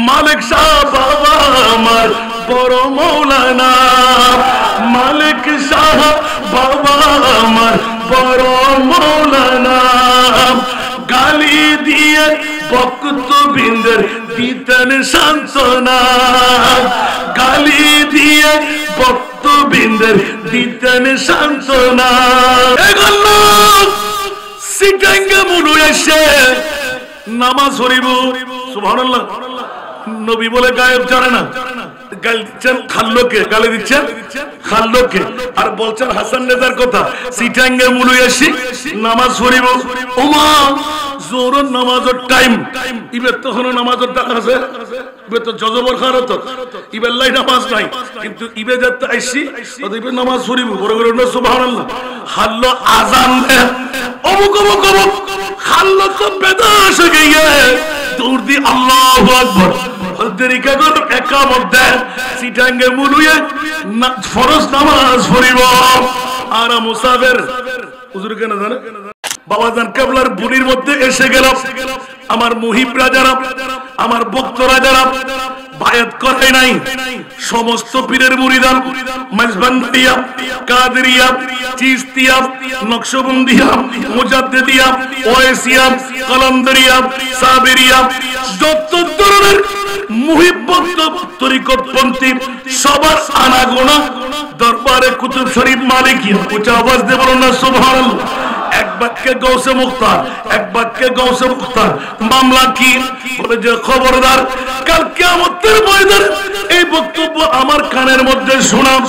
মালিক শাহ বাবা আমার বড় মৌলানা, মালিক শাহ বাবা আমার বড় মৌলানা। গালি দিয়ে ভক্তবৃন্দের দিতেন সান্ত্বনা, গালি দিয়ে ভক্তবৃন্দের দিতেন সান্ত্বনা। এগুলো সিটাঙ্গে মুলু এসে নামাজ পড়িব, সুবহানাল্লাহ। নবী বলে গায়েব জানে না, গালি দিচ্ছেন খাল্লোকে, গালি দিচ্ছেন খাল্লোকে, আর বলছেন হাসান নেজার কথা। সিটাঙ্গে মুলু এসে নামাজ পড়িব। ওমা জোহরের নামাজের টাইম, ইবে তখন নামাজের টাকা আছে, ইবে তো জজবর খারো তো, ইবে লাই নামাজ নাই, কিন্তু ইবে যাতে আইসি ইবে নামাজ পড়িব। বড় করে সুবহানাল্লাহ। হাল্লো আজান দে, অমুক অমুক অমুক, হাল্লো তো বেদাস হয়ে গিয়ে দৌড় দি আল্লাহু আকবার। দেরিকা করে একামত দেন, সিটাঙ্গে মুলুয়ে ফরজ নামাজ পড়িব। আর মুসাফির হুজুর কেন জানে বাবাজান কেবলার বুড়ির মধ্যে এসে গেল। আমার মুহিবরা যারা, আমার ভক্তরা যারা বায়াত করে নাই, সমস্ত পীরের মুরিদান, মাঝবান্দিয়া, কাদেরিয়া, চিশতিয়া, নকশবন্দিয়া, মুজাদ্দিদিয়া, ওয়াইসিয়া, কলন্দরিয়া, সাবেরিয়া, যত ধরনের মুহিব ভক্ত তরিকতপন্থী সবার আনাগোনা দরবারে কুতুব শরীফ মালিকিয়া। উচ্চ আওয়াজ দিয়ে বলুন না সুবহানাল্লাহ। এক বাক্যে গৌসে মুখতার, এক বাক্যে গৌসে মুখতার। মামলা কি? বলে যে খবরদার, কাল কিয়ামতের ময়দানে এই বক্তব্য আমার কানের মধ্যে শোনাম।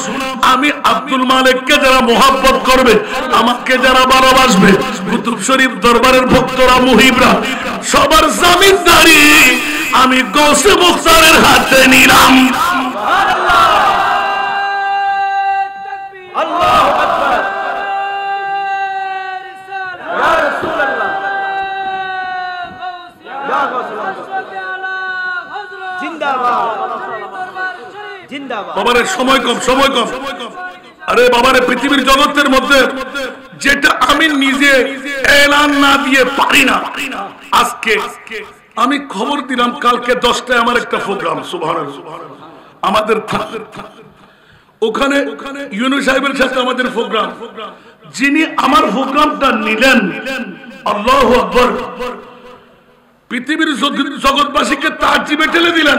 আমি আব্দুল মালিককে যারা মোহাব্বত করবে, আমাকে যারা ভালোবাসবে, কুতুব শরীফ দরবারের ভক্তরা, মুহিবরা, সবার জামিনদারি আমি গৌসে মুখতারের হাতে নিলাম। আল্লাহু আকবার। বাবারে সময় কম, সময় কম। আরে বাবারে পৃথিবীর জগতের মধ্যে যেটা আমি নিজে এলান না দিয়ে পারি না, আজকে আমি খবর দিলাম কালকে 10টায় আমার একটা প্রোগ্রাম, সুবহানাল্লাহ, আমাদের ওখানে ইউনূস সাহেবের সাথে আমাদের প্রোগ্রাম। যিনি আমার প্রোগ্রামটা নিলেন, আল্লাহু আকবার, পৃথিবীর জগৎবাসীকে তার জিবে ঠেলে দিলেন।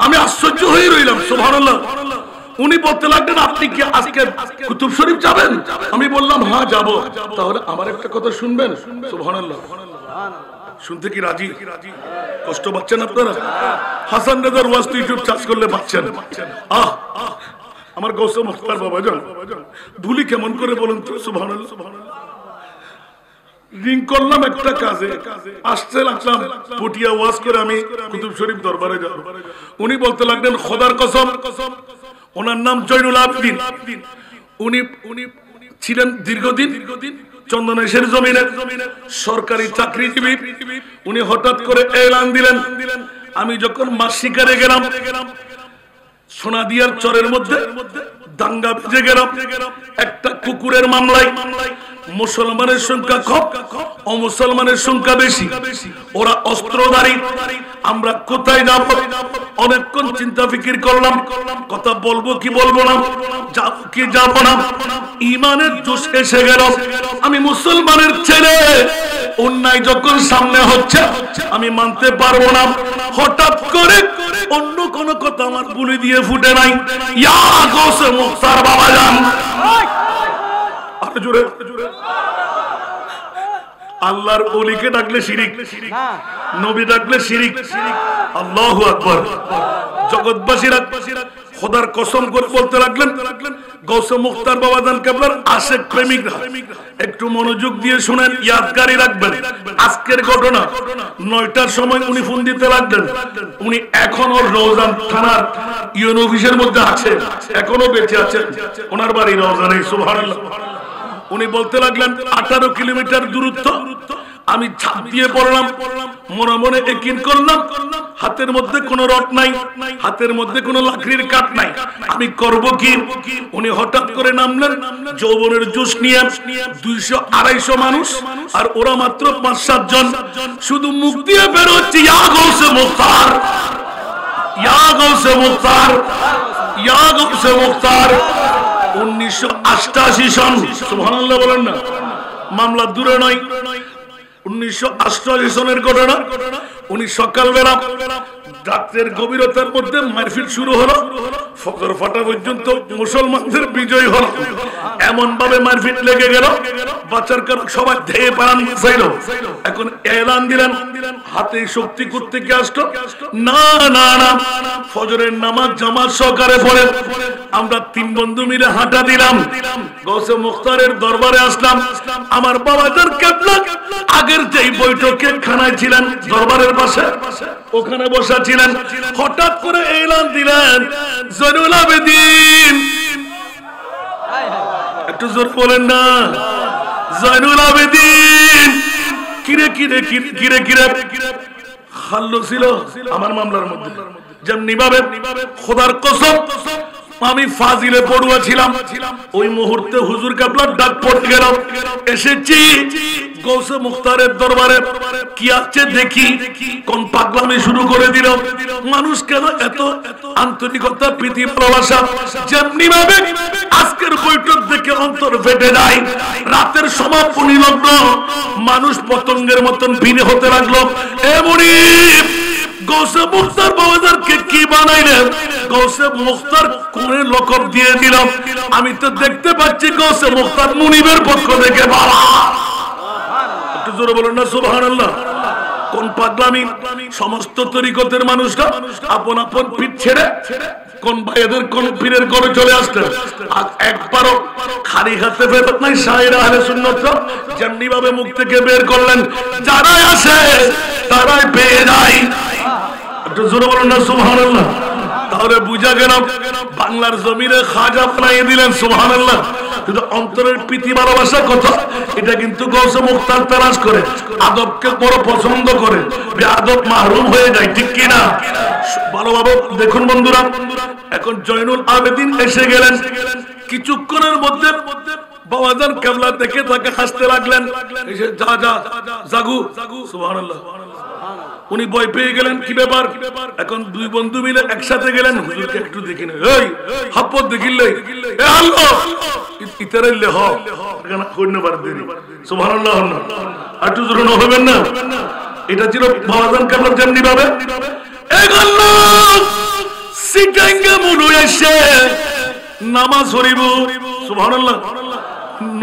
আমি আশ্চর্য হয়ে রইলাম, সুবহানাল্লাহ। উনি বলতে লাগলেন, আপনি কি আজকে কুতুব শরীফ যাবেন? আমি বললাম হ্যাঁ যাব। তাহলে আমার একটা কথা শুনবেন? সুবহানাল্লাহ। শুনতে কি রাজি? কষ্ট পাচ্ছেন আপনারা? হাসান নেজার ওয়াজ ইউটিউব চার্জ করলে পাচ্ছেন। আমার গৌসে মুখতার বাবাজান ভুলি কেমন করে বলুন তো? সুবহানাল্লাহ। রিং করলাম একটা কাজে, আসতে লাগলাম পটিয়া ওয়াজ করে আমি কুতুব শরীফ দরবারে যাব। উনি বলতে লাগলেন, খোদার কসম, ওনার নাম জয়নুল আবেদিন, উনি ছিলেন দীর্ঘদিন চন্দনেশের জমিনে সরকারি চাকরিজীবী। উনি হঠাৎ করে এলান দিলেন। আমি যখন মাছ শিকারে গেলাম, সোনাদিয়ার চরের মধ্যে দাঙ্গা বেজে গেল। একটা কুকুরের মামলায় মুসলমানের সংখ্যা কম, অমুসলমানের সংখ্যা বেশি। ওরা অস্ত্রধারী। আমরা কোথায় যাব? অনেকক্ষণ চিন্তা ফিকির করলাম, কথা বলবো কি বলবো না, যাব কি যাব না। ইমানের জোশ এসে গেল। আমি মুসলমানের ছেলে, অন্যায় যখন সামনে হচ্ছে আমি মানতে পারবো না। হঠাৎ করে অন্য কোন কথা আমার বুলি দিয়ে ফুটে নাই, ইয়া গৌসে মুখতার বাবাজান। আরে জোরে জোরে। আল্লাহর ওলিকে ডাকলে শিরিক, নবী ডাকলে শিরিক। আল্লাহু আকবার। জগৎবাসীরা খোদার কসম করে বলতে লাগলেন, গৌসে মুখতার বাবাজান কেবলার আশেক প্রেমিকরা একটু মনোযোগ দিয়ে শুনেন, ইয়াদগারি রাখবেন। আজকের ঘটনা 9টার সময় উনি ফোন দিতে লাগলেন। উনি এখনো রওজান থানার ইউএন অফিসের মধ্যে আছে, এখনো বেঁচে আছেন। ওনার বাড়ি রওজানে, সুবহানাল্লাহ। উনি বলতে লাগলেন 18 কিলোমিটার দূরত্ব। আমি ছাপ দিয়ে পড়লাম, মনে মনে একিন করলাম হাতের মধ্যে কোনো রড নাই, হাতের মধ্যে কোনো লাকড়ির কাঠ নাই, আমি করব কি? উনি হঠাৎ করে নামলেন যৌবনের জোশ নিয়ে। 200-250 মানুষ, আর ওরা মাত্র 5-7 জন। শুধু মুখ দিয়ে বের হচ্ছে ইয়া গৌসে মুখতার। গাউসে মুখতার, ইয়া গাউসে মুখতার। 1988 সন, সুবহানাল্লাহ বলেন না, মামলা দূরে নয়। 1988 সনের ঘটনা। উনি সকালবেলা রাত্রের গভীরতার মধ্যে মারপিট শুরু হলো, ফজর ফাটা পর্যন্ত মুসলমানদের বিজয় হলো। এমন ভাবে মারপিট লেগে গেল, বাচ্চার কারণ সবাই ধেয়ে পালান চাইল। এখন এলান দিলেন, হাতে শক্তি করতে কি আসতো না না না, ফজরের নামাজ জামাত সহকারে পড়ে আমরা 3 বন্ধু মিলে হাঁটা দিলাম, গাউসে মুখতারের দরবারে আসলাম। আমার বাবাজান কিবলা আগের যেই বৈঠকে খানায় ছিলেন দরবারের পাশে, ওখানে বসা ছিলেন। হঠাৎ করে এলান দিলেন, জয়নুল আবেদিন, একটু জোর বলেন না, জয়নুল আবেদিন। কিরে কিরে কিরে কিরে খাল্লো ছিল আমার মামলার মধ্যে, যেমনি ভাবে খোদার কসম আমি ফাজিলে পড়ুয়া ছিলাম, ওই মুহূর্তে হুজুর কিবলার ডাক পড়ে গেল। এসেছি গাউসে মুখতারের দরবারে, কি আছে দেখি, কোন পাগলামি শুরু করে দিল। মানুষ কেন এত আন্তরিকতা, প্রীতি, ভালোবাসা, যেমনি ভাবে আজকের বৈঠক দেখে অন্তর ফেটে যায়। রাতের সমাপনী লগ্ন, মানুষ পতঙ্গের মতন ভিড় হতে লাগলো। এমনই গাউসে মুখতার বাবাজানকে কি বানাইলেন, গাউসে মুখতার কোন লকব দিয়ে দিলাম। আমি তো দেখতে পাচ্ছি গাউসে মুখতার মুনিবের পক্ষ থেকে বাবা। একটু জোরে বলেন না সুবহানাল্লাহ। কোন পাগলামি, সমস্ত তরিকতের মানুষরা আপন আপন পীর ছেড়ে কোন ভাইদের কোন পীরের ঘরে চলে আসতেন। একবারও খালি হাতে ফেরত নাই। শায়ের আহলে সুন্নাত যেমনি ভাবে মুখ থেকে বের করলেন, যারাই আসে তারাই পেয়ে যায়। একটু জোরে বলেন না সুবহানাল্লাহ। তাহলে বুঝা গেল বাংলার জমিনে খাজা বানিয়ে দিলেন, সুবহানাল্লাহ। কিন্তু অন্তরের প্রীতি ভালোবাসা কত, এটা কিন্তু গাউসে মুখতার তালাশ করে, আদবকে বড় পছন্দ করে, বেআদব মাহরুম হয়ে যায়, ঠিক কি না? ভালোভাবে দেখুন বন্ধুরা, এখন জয়নুল আবেদিন এসে গেলেন। কিছুক্ষণের মধ্যে বাবাজান কিবলা দেখে তাকে হাসতে লাগলেন, যা যা জাগু, সুবহানাল্লাহ। উনি ভয় পেয়ে গেলেন, কি ব্যাপার? এখন 2 বন্ধু মিলে একসাথে গেলেন, হুজুরকে একটু দেখি না, এই হাপ্পত দেখিলে এ আল্লাহ ইতারাইলে হ কেন কইনা পার দেরি, সুবহানাল্লাহ। একটু জোরে না হবেন না। এটা ছিল বাবাজান কিবলা যেমনি ভাবে এ আল্লাহ সিকাঙ্গা মুনু এসে নামাজ পড়িব, সুবহানাল্লাহ।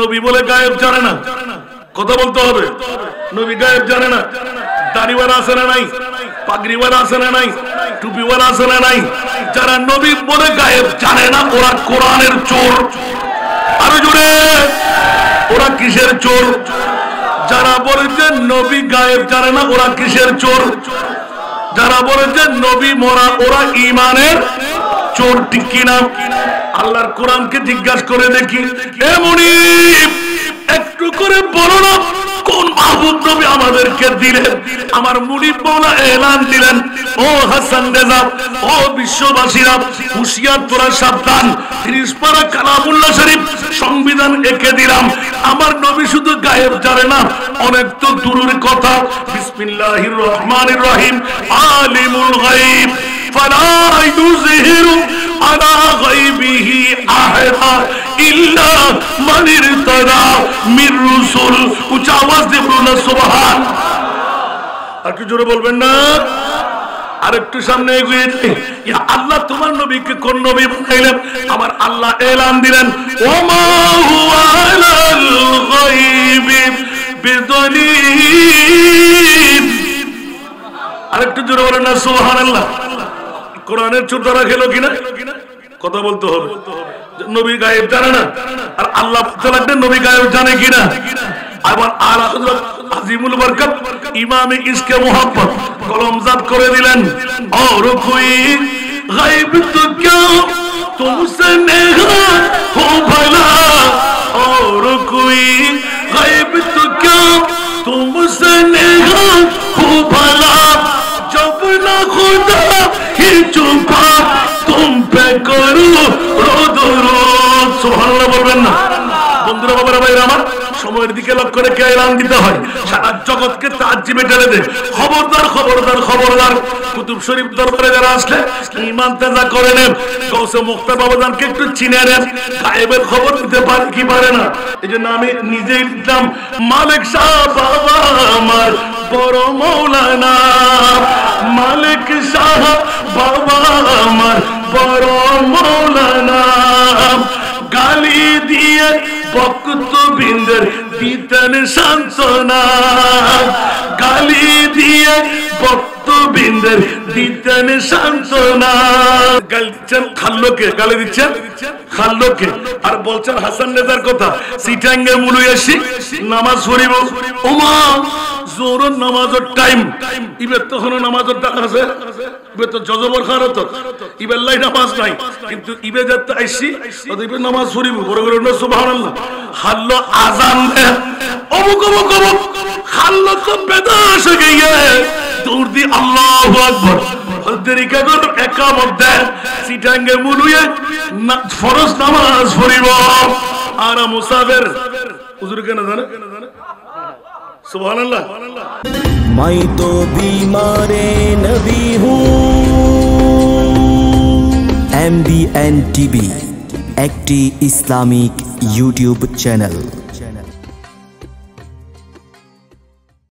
নবী বলে গায়েব জানে না, কথা বলতে হবে। নবী গায়েব জানে না। দাড়িওয়ালা আছে না নাই, পাগড়িওয়ালা আছে না নাই, টুপিওয়ালা আছে না নাই। যারা নবী বলে গায়েব জানে না, ওরা কোরআনের চোর। আরো জোরে, ওরা কিসের চোর? যারা বলে যে নবী গায়েব জানে না, ওরা কিসের চোর? যারা বলে যে নবী মরা, ওরা ঈমানের চোর, ঠিক কিনা? আল্লাহর কোরআনকে জিজ্ঞাসা করে দেখি, এমনই একটু করে বলো না কোন মাহবুব নবী আমাদেরকে দিলেন? আমার মুনিব মাওলা এলান দিলেন, ও হাসান রেজা, ও বিশ্ববাসীরা, হুশিয়ার, তোরা সাবধান। 30 পারা কালামুল্লাহ শরীফ সংবিধান এঁকে দিলাম। আমার নবী শুধু গায়েব জানে না, অনেক তো দূরের কথা। বিসমিল্লাহির রহমানির রহিম, আলিমুল গায়ব ফালা ইউযহিরু আলা গায়বিহি আহাদা ইল্লা মান ইরতাদা মির রাসূল। উচ্চ আওয়াজ দিয়ে বলুন সুবহান। আর কি জোরে বলবেন না? আর একটু সামনে এগিয়ে যাই। ইয়া আল্লাহ, তোমার নবীকে কোন নবী বানাইলেন? আমার আল্লাহ এলান দিলেন, ওমা হুয়া আলাল গায়বি বিদলিল। আর একটু জোরে বলেন না সুবহানাল্লাহ। কোরআনের চোর ধরা খেলো কিনা? কথা বলতে হবে। নবী গায়েব জানে না, আর আল্লাহ বলতে লাগলেন নবী গায়েব জানে কিনা। আবার আলা হযরত আজিমুল বরকত ইমামে ইশকে মোহাম্মদ কলমজাত করে দিলেন, और कोई गायब तो क्या तुमसे नेहा हो भला, और कोई गायब तो क्या तुमसे नेहा हो भला, जब ना खुदा ही छुपा तुम पे करो रोद रोद। सुबहानाल्लाह বলবেন না? বন্ধুরা, বাবারা, ভাইরা আমার, সময়ের দিকে লক্ষ্য রেখে এলান দিতে হয়, সারা জগৎকে তাজ্জিবে ঢেলে দেয়। খবরদার খবরদার খবরদার, কুতুব শরীফ দরবারে যারা আসলে ঈমান তাজা করে নেন, গৌসে মুখতার বাবাজানকে একটু চিনে নেন, গায়েবের খবর দিতে পারে কি পারে না। এই জন্য আমি নিজেই লিখলাম, মালিক শাহ বাবা আমার বড় মৌলানা, মালিক শাহ বাবা আমার বড় মৌলানা, গালি দিয়ে ভক্তবৃন্দের দিতেন সান্ত্বনা, গালি দিয়ে ভক্তবৃন্দের দিতেন সান্ত্বনা। গালি দিচ্ছেন খাল্লোকে, গালি দিচ্ছেন খাল্লোকে, আর বলছেন হাসান নেজার কথা, সিটাঙ্গে মুলুই আসি নামাজ পড়িব। ওমা জোরের নামাজের টাইম, ইবের তখন নামাজের টাকা আছে, ইবের তো জজবর খারত, ইবের লাই নামাজ নাই, কিন্তু ইবে যাতে আইসি ইবে নামাজ পড়িব। বড় করে সুবহানাল্লাহ। খাল্লো আজান দেন, অমুক অমুক অমুক, খাল্লো তো বেদাস হয়ে গিয়ে দৌড় দি আল্লাহু আকবার, দেরিকা করে একামত দেন, সিটাঙ্গে মুলুয়ে ফরজ নামাজ পড়িব। আর মুসাফির হুজুর কেন জানে সুবহানাল্লাহ। मैं तो बीमारे नबी हूँ। MBN TV একটি ইসলামিক ইউটিউব চ্যানেল।